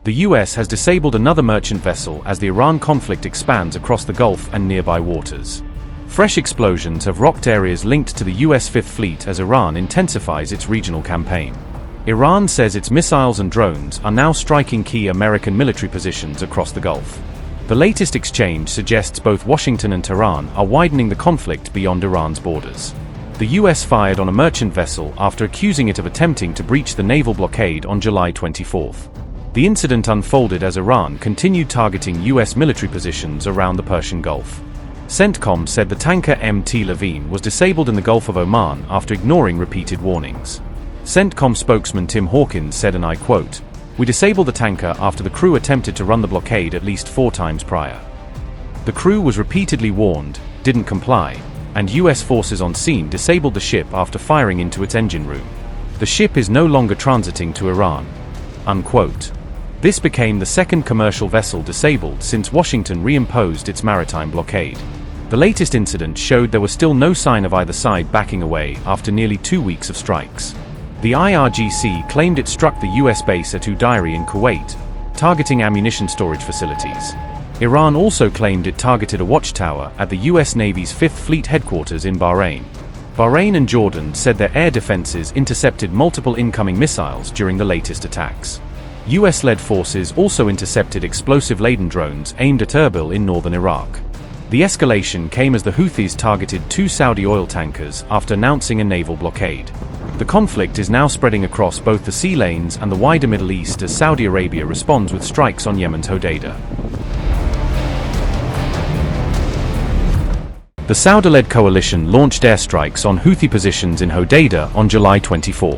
The US has disabled another merchant vessel as the Iran conflict expands across the Gulf and nearby waters. Fresh explosions have rocked areas linked to the US Fifth Fleet as Iran intensifies its regional campaign. Iran says its missiles and drones are now striking key American military positions across the Gulf. The latest exchange suggests both Washington and Tehran are widening the conflict beyond Iran's borders. The US fired on a merchant vessel after accusing it of attempting to breach the naval blockade on July 24. The incident unfolded as Iran continued targeting US military positions around the Persian Gulf. CENTCOM said the tanker MT Levine was disabled in the Gulf of Oman after ignoring repeated warnings. CENTCOM spokesman Tim Hawkins said, and I quote, "We disabled the tanker after the crew attempted to run the blockade at least 4 times prior. The crew was repeatedly warned, didn't comply, and US forces on scene disabled the ship after firing into its engine room. The ship is no longer transiting to Iran." Unquote. This became the second commercial vessel disabled since Washington reimposed its maritime blockade. The latest incident showed there was still no sign of either side backing away after nearly 2 weeks of strikes. The IRGC claimed it struck the US base at Udairi in Kuwait, targeting ammunition storage facilities. Iran also claimed it targeted a watchtower at the US Navy's Fifth Fleet headquarters in Bahrain. Bahrain and Jordan said their air defenses intercepted multiple incoming missiles during the latest attacks. US-led forces also intercepted explosive-laden drones aimed at Erbil in northern Iraq. The escalation came as the Houthis targeted 2 Saudi oil tankers after announcing a naval blockade. The conflict is now spreading across both the sea lanes and the wider Middle East as Saudi Arabia responds with strikes on Yemen's Hodeidah. The Saudi-led coalition launched airstrikes on Houthi positions in Hodeidah on July 24.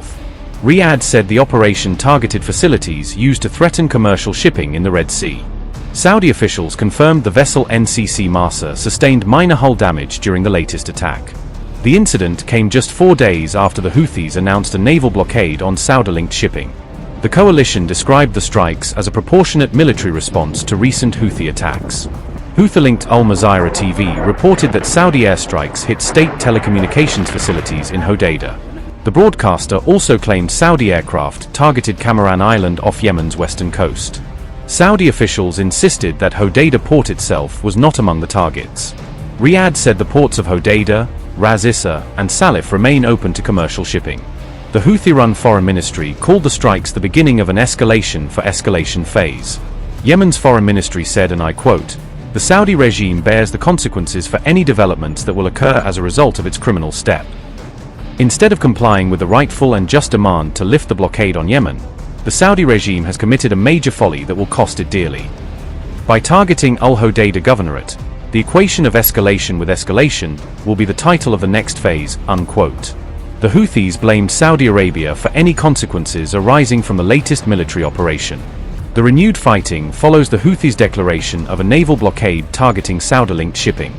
Riyadh said the operation targeted facilities used to threaten commercial shipping in the Red Sea. Saudi officials confirmed the vessel NCC Marsa sustained minor hull damage during the latest attack. The incident came just 4 days after the Houthis announced a naval blockade on Saudi-linked shipping. The coalition described the strikes as a proportionate military response to recent Houthi attacks. Houthi-linked Al Mazira TV reported that Saudi airstrikes hit state telecommunications facilities in Hodeidah. The broadcaster also claimed Saudi aircraft targeted Kamaran Island off Yemen's western coast. Saudi officials insisted that Hodeidah port itself was not among the targets. Riyadh said the ports of Hodeidah, Ras Issa, and Salif remain open to commercial shipping. The Houthi-run foreign ministry called the strikes the beginning of an escalation for escalation phase. Yemen's foreign ministry said, and I quote, "The Saudi regime bears the consequences for any developments that will occur as a result of its criminal step." Instead of complying with the rightful and just demand to lift the blockade on Yemen, the Saudi regime has committed a major folly that will cost it dearly. By targeting Al Hodeidah Governorate, the equation of escalation with escalation will be the title of the next phase, unquote. The Houthis blamed Saudi Arabia for any consequences arising from the latest military operation. The renewed fighting follows the Houthis' declaration of a naval blockade targeting Saudi-linked shipping.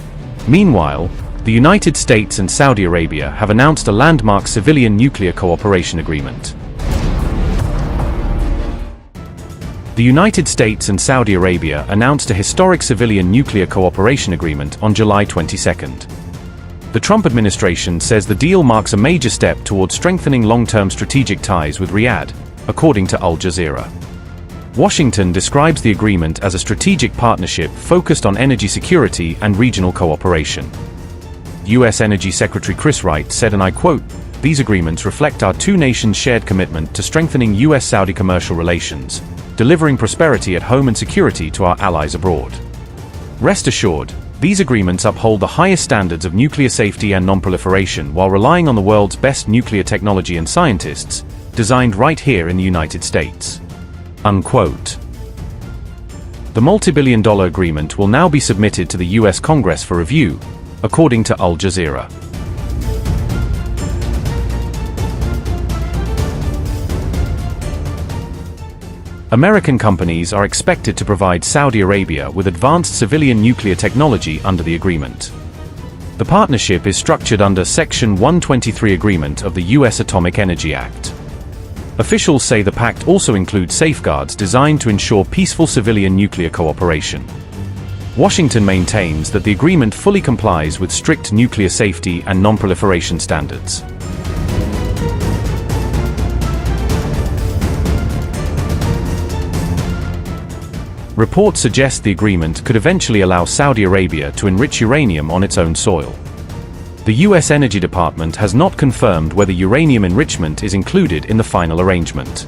Meanwhile, the United States and Saudi Arabia have announced a landmark civilian nuclear cooperation agreement. The United States and Saudi Arabia announced a historic civilian nuclear cooperation agreement on July 22. The Trump administration says the deal marks a major step towards strengthening long-term strategic ties with Riyadh, according to Al Jazeera. Washington describes the agreement as a strategic partnership focused on energy security and regional cooperation. U.S. Energy Secretary Chris Wright said, and I quote, "These agreements reflect our two nations' shared commitment to strengthening U.S.-Saudi commercial relations, delivering prosperity at home and security to our allies abroad. Rest assured, these agreements uphold the highest standards of nuclear safety and non-proliferation while relying on the world's best nuclear technology and scientists, designed right here in the United States." Unquote. The multi-billion-dollar agreement will now be submitted to the U.S. Congress for review, according to Al Jazeera. American companies are expected to provide Saudi Arabia with advanced civilian nuclear technology under the agreement. The partnership is structured under Section 123 agreement of the U.S. Atomic Energy Act. Officials say the pact also includes safeguards designed to ensure peaceful civilian nuclear cooperation. Washington maintains that the agreement fully complies with strict nuclear safety and non-proliferation standards. Reports suggest the agreement could eventually allow Saudi Arabia to enrich uranium on its own soil. The U.S. Energy Department has not confirmed whether uranium enrichment is included in the final arrangement.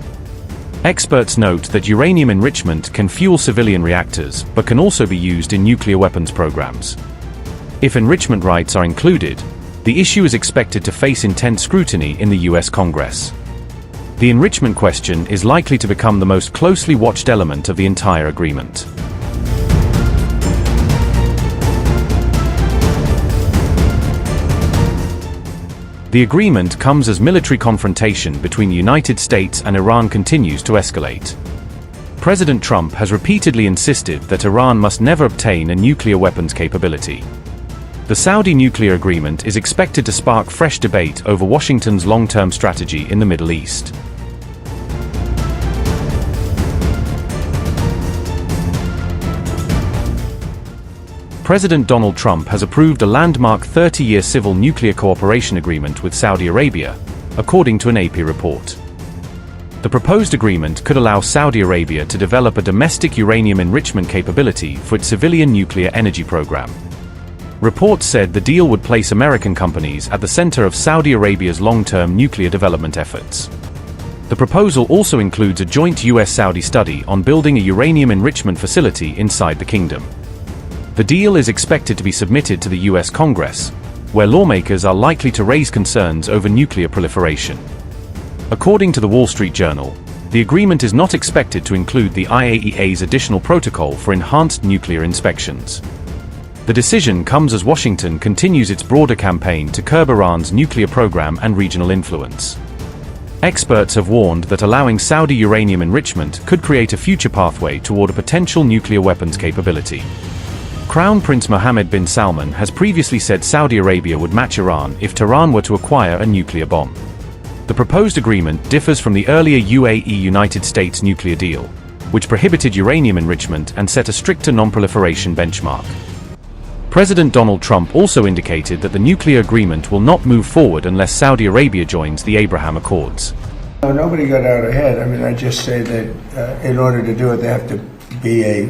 Experts note that uranium enrichment can fuel civilian reactors, but can also be used in nuclear weapons programs. If enrichment rights are included, the issue is expected to face intense scrutiny in the U.S. Congress. The enrichment question is likely to become the most closely watched element of the entire agreement. The agreement comes as military confrontation between the United States and Iran continues to escalate. President Trump has repeatedly insisted that Iran must never obtain a nuclear weapons capability. The Saudi nuclear agreement is expected to spark fresh debate over Washington's long-term strategy in the Middle East. President Donald Trump has approved a landmark 30-year civil nuclear cooperation agreement with Saudi Arabia, according to an AP report. The proposed agreement could allow Saudi Arabia to develop a domestic uranium enrichment capability for its civilian nuclear energy program. Reports said the deal would place American companies at the center of Saudi Arabia's long-term nuclear development efforts. The proposal also includes a joint US-Saudi study on building a uranium enrichment facility inside the kingdom. The deal is expected to be submitted to the US Congress, where lawmakers are likely to raise concerns over nuclear proliferation. According to the Wall Street Journal, the agreement is not expected to include the IAEA's additional protocol for enhanced nuclear inspections. The decision comes as Washington continues its broader campaign to curb Iran's nuclear program and regional influence. Experts have warned that allowing Saudi uranium enrichment could create a future pathway toward a potential nuclear weapons capability. Crown Prince Mohammed bin Salman has previously said Saudi Arabia would match Iran if Tehran were to acquire a nuclear bomb. The proposed agreement differs from the earlier UAE-United States nuclear deal, which prohibited uranium enrichment and set a stricter non-proliferation benchmark. President Donald Trump also indicated that the nuclear agreement will not move forward unless Saudi Arabia joins the Abraham Accords. Nobody got out ahead. I mean, I just say that in order to do it, they have to be a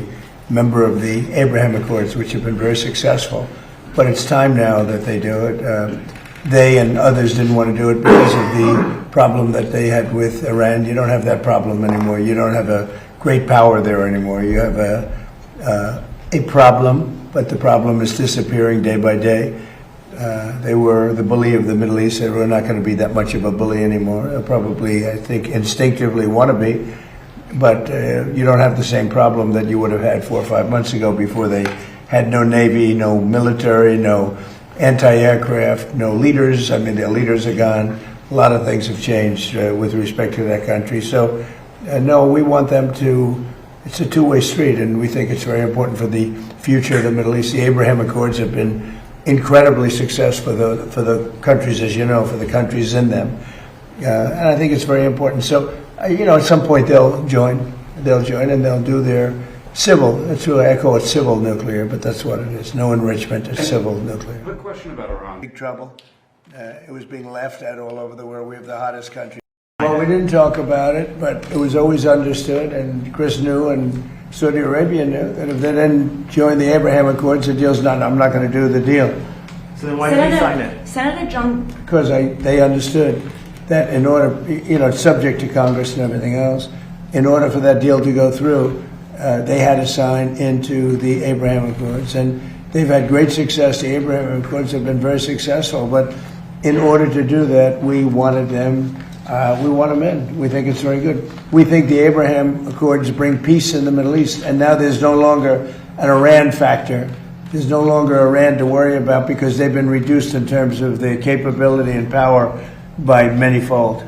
member of the Abraham Accords, which have been very successful. But it's time now that they do it. They and others didn't want to do it because of the problem that they had with Iran. You don't have that problem anymore. You don't have a great power there anymore. You have a problem, but the problem is disappearing day by day. They were the bully of the Middle East. They were not going to be that much of a bully anymore. They'll probably, I think, instinctively want to be. But you don't have the same problem that you would have had 4 or 5 months ago before they had no navy, no military, no anti-aircraft, no leaders. I mean, their leaders are gone. A lot of things have changed with respect to that country. So, no, we want them to, it's a two-way street, and we think it's very important for the future of the Middle East. The Abraham Accords have been incredibly successful for the countries, as you know, for the countries in them. And I think it's very important. So, you know, at some point they'll join and they'll do their civil, that's who I call it, civil nuclear, but that's what it is. No enrichment, it's civil nuclear. Quick question about Iran. Big trouble. It was being laughed at all over the world. We have the hottest country. Well, we didn't talk about it, but it was always understood, and Chris knew, and Saudi Arabia knew, that if they didn't join the Abraham Accords, the deal's not, I'm not going to do the deal. So then why did you sign it? Senator John... Because they understood that in order, you know, it's subject to Congress and everything else, in order for that deal to go through, they had to sign into the Abraham Accords. And they've had great success. The Abraham Accords have been very successful. But in order to do that, we wanted them, we want them in. We think it's very good. We think the Abraham Accords bring peace in the Middle East. And now there's no longer an Iran factor. There's no longer Iran to worry about because they've been reduced in terms of their capability and power by manyfold.